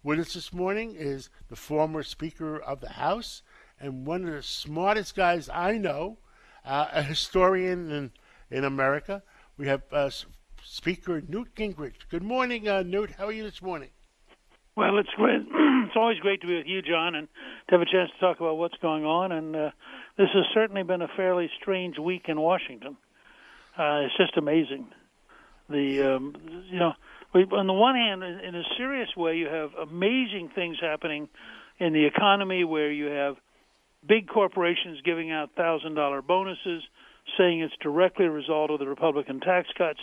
With us this morning is the former Speaker of the House and one of the smartest guys I know, a historian in America. We have Speaker Newt Gingrich. Good morning, Newt. How are you this morning? Well, it's great. It's always great to be with you, John, and to have a chance to talk about what's going on. And this has certainly been a fairly strange week in Washington. It's just amazing. On the one hand, in a serious way, you have amazing things happening in the economy where you have big corporations giving out $1,000 bonuses, saying it's directly a result of the Republican tax cuts.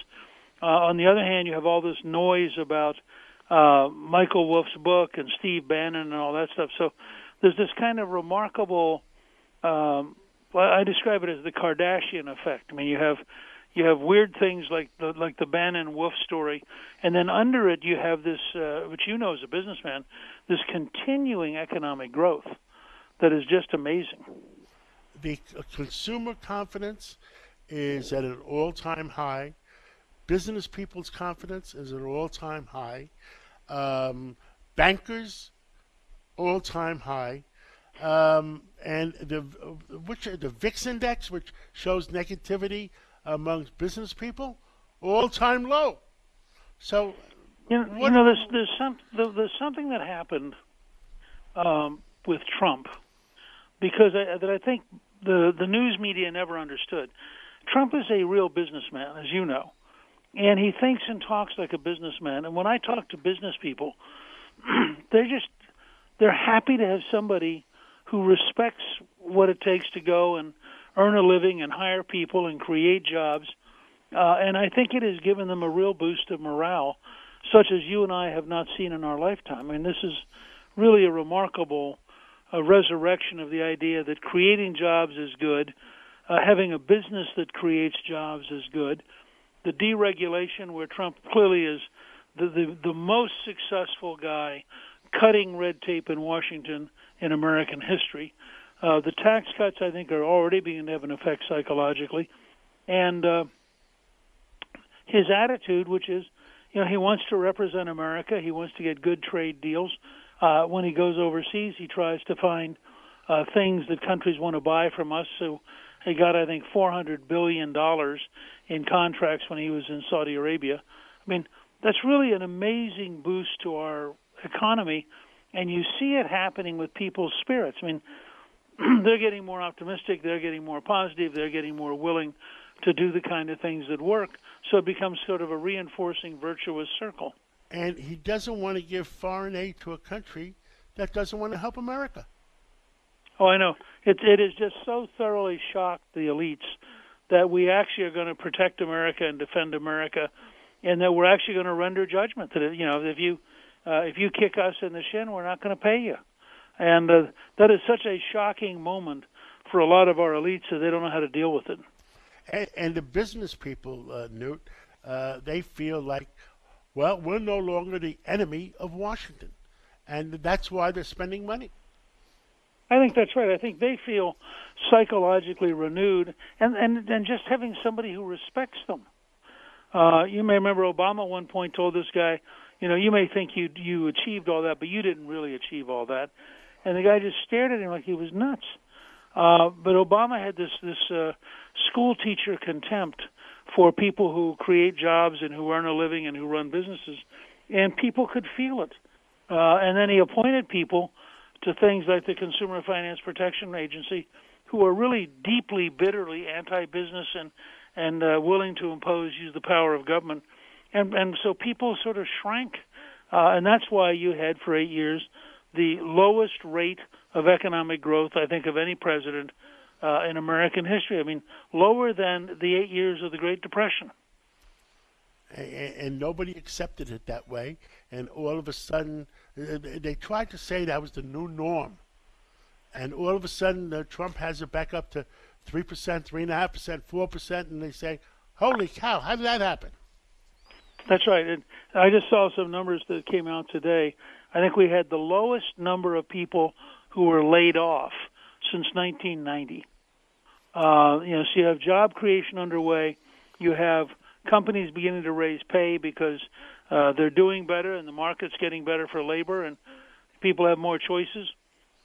On the other hand, you have all this noise about Michael Wolff's book and Steve Bannon and all that stuff. So there's this kind of remarkable, I describe it as the Kardashian effect. I mean, you have weird things like the Bannon Wolff story, and then under it you have this, which you know as a businessman, this continuing economic growth that is just amazing. The consumer confidence is at an all-time high. Business people's confidence is at an all-time high. Bankers, all-time high. And the VIX index, which shows negativity amongst business people, all-time low. So, there's something that happened with Trump because I think the news media never understood. Trump is a real businessman, as you know, and he thinks and talks like a businessman. And when I talk to business people, they're happy to have somebody who respects what it takes to go and earn a living and hire people and create jobs. And I think it has given them a real boost of morale, such as you and I have not seen in our lifetime. I mean, this is really a remarkable resurrection of the idea that creating jobs is good, having a business that creates jobs is good. The deregulation, where Trump clearly is the most successful guy cutting red tape in Washington in American history. The tax cuts, I think, are already beginning to have an effect psychologically. And his attitude, which is, he wants to represent America. He wants to get good trade deals. When he goes overseas, he tries to find things that countries want to buy from us. So he got, I think, $400 billion in contracts when he was in Saudi Arabia. I mean, that's really an amazing boost to our economy, and you see it happening with people's spirits. I mean, they're getting more optimistic, they're getting more positive, they're getting more willing to do the kind of things that work, so it becomes sort of a reinforcing virtuous circle. And he doesn't want to give foreign aid to a country that doesn't want to help America. Oh, I know. It has just so thoroughly shocked the elites that we actually are going to protect America and defend America, and that we're actually going to render judgment that, if you kick us in the shin, we're not going to pay you. And that is such a shocking moment for a lot of our elites that they don't know how to deal with it. And the business people, Newt, they feel like, well, we're no longer the enemy of Washington. And that's why they're spending money. I think that's right. I think they feel psychologically renewed and just having somebody who respects them. You may remember Obama at one point told this guy, you may think you achieved all that, but you didn't really achieve all that. And the guy just stared at him like he was nuts. But Obama had this school teacher contempt for people who create jobs and who earn a living and who run businesses, and people could feel it. And then he appointed people to things like the Consumer Finance Protection Agency who are really deeply, bitterly anti-business and willing to use the power of government. And so people sort of shrank. And that's why you had for 8 years the lowest rate of economic growth, I think, of any president in American history. I mean, lower than the 8 years of the Great Depression. And nobody accepted it that way. And all of a sudden, they tried to say that was the new norm. And all of a sudden, Trump has it back up to 3%, 3.5%, 4%, and they say, holy cow, how did that happen? That's right. And I just saw some numbers that came out today. I think we had the lowest number of people who were laid off since 1990. So you have job creation underway. You have companies beginning to raise pay because they're doing better, and the market's getting better for labor, and people have more choices.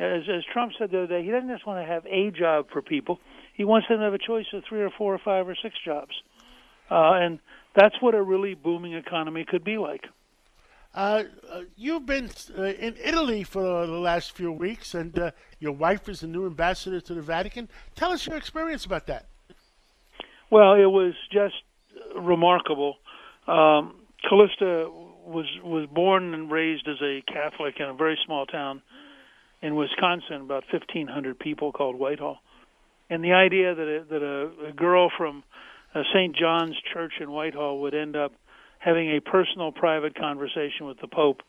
As Trump said the other day, he doesn't just want to have a job for people. He wants them to have a choice of 3 or 4 or 5 or 6 jobs. And that's what a really booming economy could be like. You've been in Italy for the last few weeks, and your wife is the new ambassador to the Vatican. Tell us your experience about that. Well, it was just remarkable. Callista was born and raised as a Catholic in a very small town in Wisconsin, about 1,500 people, called Whitehall. And the idea that a girl from St. John's Church in Whitehall would end up having a personal, private conversation with the Pope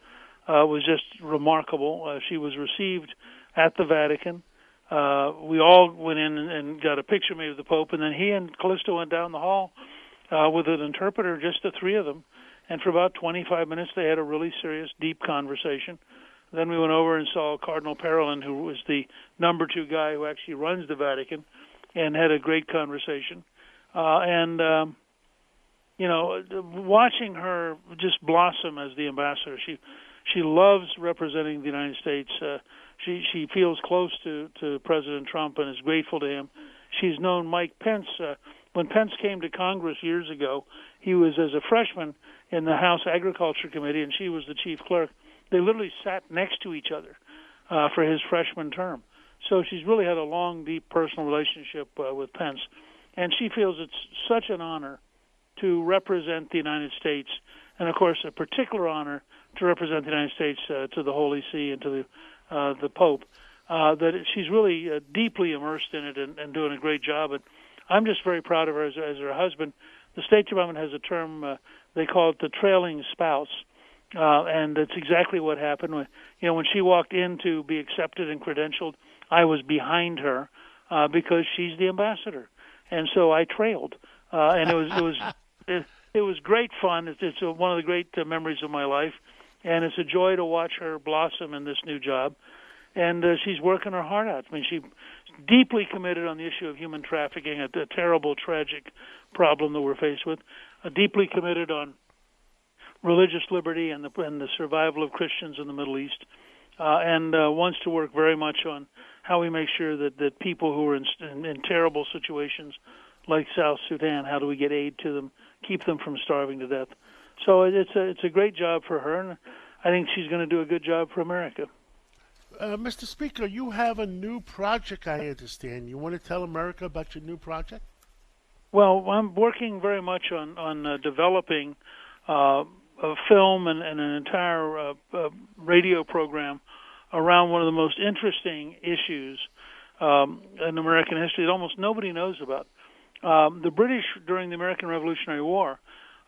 was just remarkable. She was received at the Vatican. We all went in and got a picture made of the Pope, and then he and Callista went down the hall with an interpreter, just the 3 of them. And for about 25 minutes, they had a really serious, deep conversation. Then we went over and saw Cardinal Parolin, who was the number 2 guy who actually runs the Vatican, and had a great conversation. Watching her just blossom as the ambassador, she loves representing the United States. She feels close to President Trump and is grateful to him. She's known Mike Pence. When Pence came to Congress years ago, he was as a freshman in the House Agriculture Committee, and she was the chief clerk. They literally sat next to each other for his freshman term. So she's really had a long, deep personal relationship with Pence. And she feels it's such an honor to represent the United States, and, of course, a particular honor to represent the United States to the Holy See and to the Pope, that she's really deeply immersed in it and doing a great job. And I'm just very proud of her as her husband. The State Department has a term, they call it the trailing spouse. And that's exactly what happened. When she walked in to be accepted and credentialed, I was behind her because she's the ambassador, and so I trailed. And it was great fun. It's one of the great memories of my life, and it's a joy to watch her blossom in this new job. And she's working her heart out. I mean, she's deeply committed on the issue of human trafficking, a terrible, tragic problem that we're faced with. Deeply committed on religious liberty and the survival of Christians in the Middle East, and wants to work very much on how we make sure that people who are in terrible situations like South Sudan, how do we get aid to them, keep them from starving to death. So it's a great job for her, and I think she's going to do a good job for America. Mr. Speaker, you have a new project, I understand. You want to tell America about your new project? Well, I'm working very much on developing a film and an entire radio program around one of the most interesting issues in American history that almost nobody knows about. The British, during the American Revolutionary War,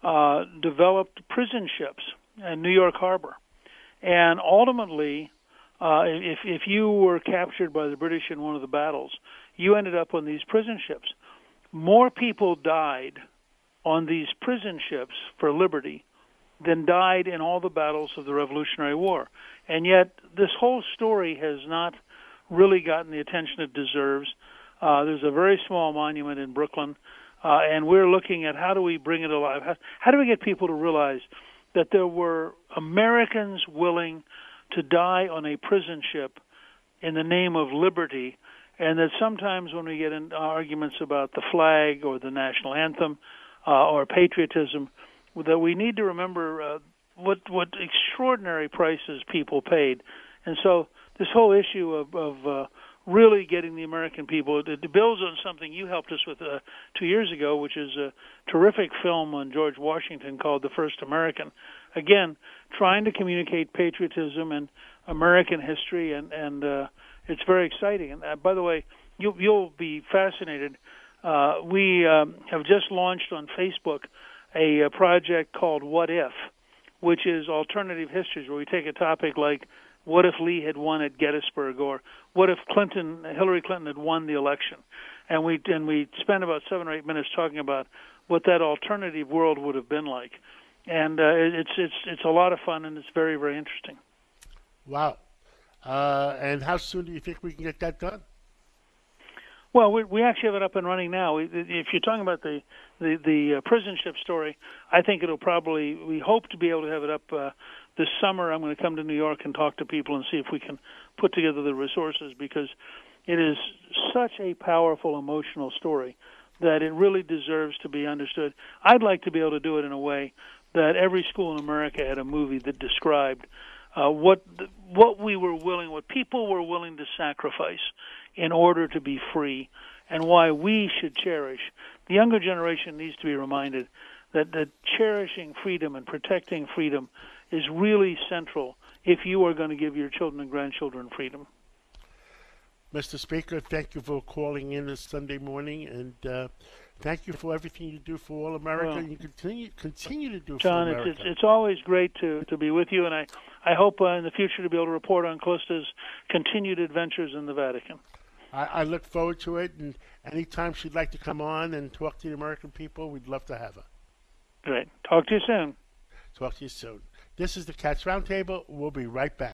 developed prison ships in New York Harbor. And ultimately, if you were captured by the British in one of the battles, you ended up on these prison ships. More people died on these prison ships for liberty than died in all the battles of the Revolutionary War. And yet, this whole story has not really gotten the attention it deserves. There's a very small monument in Brooklyn, and we're looking at how do we bring it alive? How do we get people to realize that there were Americans willing to die on a prison ship in the name of liberty, and that sometimes when we get in arguments about the flag or the national anthem or patriotism, that we need to remember what extraordinary prices people paid. And so this whole issue of really getting the American people, it builds on something you helped us with 2 years ago, which is a terrific film on George Washington called The First American. Again, trying to communicate patriotism and American history, and it's very exciting. And by the way, you'll be fascinated. We have just launched on Facebook a project called What If, which is alternative histories, where we take a topic like, what if Lee had won at Gettysburg, or what if Hillary Clinton had won the election? And we spend about 7 or 8 minutes talking about what that alternative world would have been like. And it's a lot of fun, and it's very, very interesting. Wow. And how soon do you think we can get that done? Well, we actually have it up and running now. If you're talking about the prison ship story, I think we hope to be able to have it up this summer. I'm going to come to New York and talk to people and see if we can put together the resources, because it is such a powerful emotional story that it really deserves to be understood. I'd like to be able to do it in a way that every school in America had a movie that described what people were willing to sacrifice in order to be free, and why we should cherish. The younger generation needs to be reminded that cherishing freedom and protecting freedom is really central if you are going to give your children and grandchildren freedom. Mr. Speaker, thank you for calling in this Sunday morning, and thank you for everything you do for all America, and you continue to do John, for America. It's always great to be with you, and I hope in the future to be able to report on Callista's continued adventures in the Vatican. I look forward to it, and anytime she'd like to come on and talk to the American people, we'd love to have her. Great. Talk to you soon. Talk to you soon. This is the Cats Roundtable. We'll be right back.